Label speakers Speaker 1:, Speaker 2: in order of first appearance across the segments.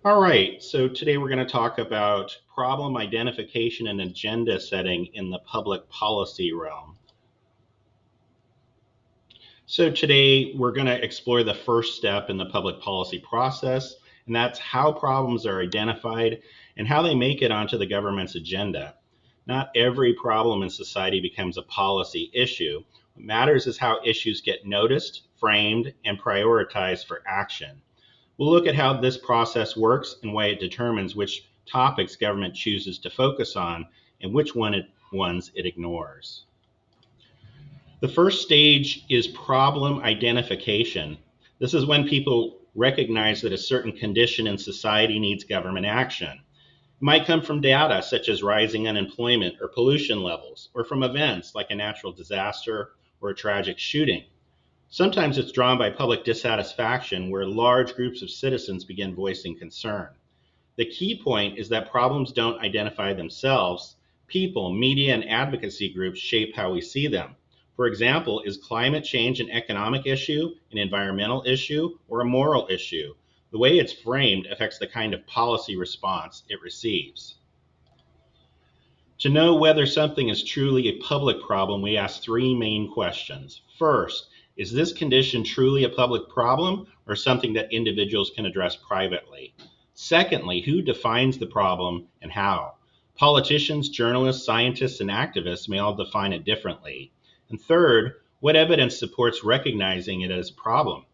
Speaker 1: All right, so today we're going to talk about problem identification and agenda setting in the public policy realm. So today we're going to explore the first step in the public policy process, and that's how problems are identified and how they make it onto the government's agenda. Not every problem in society becomes a policy issue. What matters is how issues get noticed, framed, and prioritized for action. We'll look at how this process works and why it determines which topics government chooses to focus on and which ones it ignores. The first stage is problem identification. This is when people recognize that a certain condition in society needs government action. It might come from data such as rising unemployment or pollution levels, or from events like a natural disaster or a tragic shooting. Sometimes it's drawn by public dissatisfaction where large groups of citizens begin voicing concern. The key point is that problems don't identify themselves. People, media, and advocacy groups shape how we see them. For example, is climate change an economic issue, an environmental issue, or a moral issue? The way it's framed affects the kind of policy response it receives. To know whether something is truly a public problem, we ask three main questions. First, is this condition truly a public problem or something that individuals can address privately? Secondly, who defines the problem and how? Politicians, journalists, scientists, and activists may all define it differently. And third, what evidence supports recognizing it as a problem?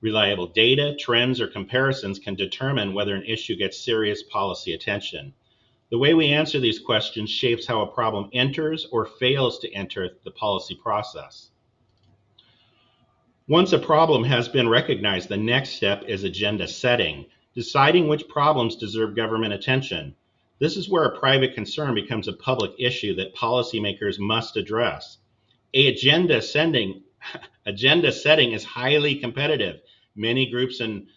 Speaker 1: Reliable data, trends, or comparisons can determine whether an issue gets serious policy attention. The way we answer these questions shapes how a problem enters or fails to enter the policy process. Once a problem has been recognized, the next step is agenda setting, deciding which problems deserve government attention. This is where a private concern becomes a public issue that policymakers must address. Agenda setting is highly competitive. Many groups and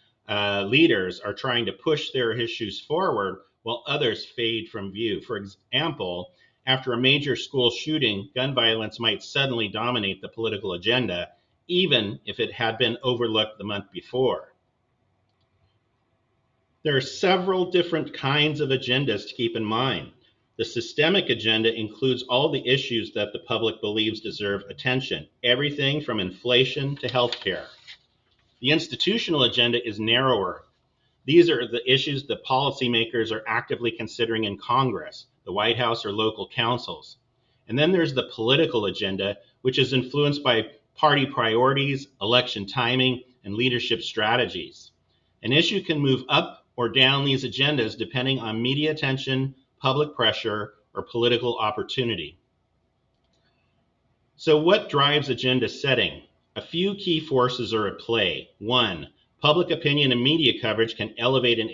Speaker 1: leaders are trying to push their issues forward while others fade from view. For example, after a major school shooting, gun violence might suddenly dominate the political agenda, even if it had been overlooked the month before. There are several different kinds of agendas to keep in mind. The systemic agenda includes all the issues that the public believes deserve attention, everything from inflation to healthcare. The institutional agenda is narrower. These are the issues that policymakers are actively considering in Congress, the White House, or local councils. And then there's the political agenda, which is influenced by party priorities, election timing, and leadership strategies. An issue can move up or down these agendas depending on media attention, public pressure, or political opportunity. So what drives agenda setting? A few key forces are at play. One, public opinion and media coverage can elevate an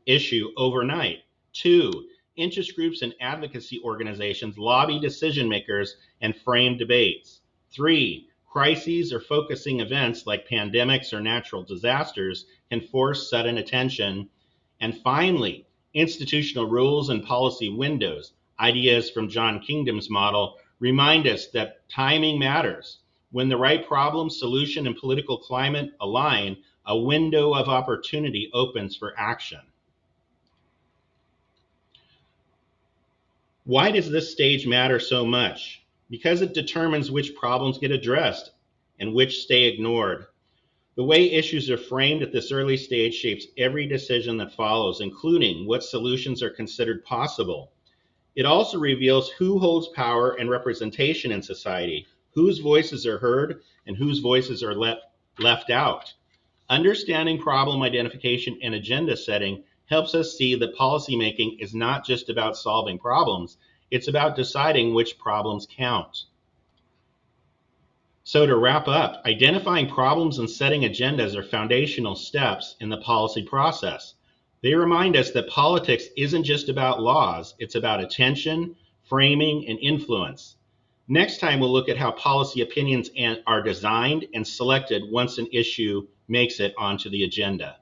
Speaker 1: issue overnight. Two, interest groups and advocacy organizations lobby decision makers and frame debates. Three, crises or focusing events like pandemics or natural disasters can force sudden attention. And finally, institutional rules and policy windows, ideas from John Kingdom's model, remind us that timing matters. When the right problem, solution, and political climate align, a window of opportunity opens for action. Why does this stage matter so much? Because it determines which problems get addressed and which stay ignored. The way issues are framed at this early stage shapes every decision that follows, including what solutions are considered possible. It also reveals who holds power and representation in society, whose voices are heard, and whose voices are left out. Understanding problem identification and agenda setting helps us see that policymaking is not just about solving problems, it's about deciding which problems count. So to wrap up, identifying problems and setting agendas are foundational steps in the policy process. They remind us that politics isn't just about laws, it's about attention, framing, and influence. Next time, we'll look at how policy opinions are designed and selected once an issue makes it onto the agenda.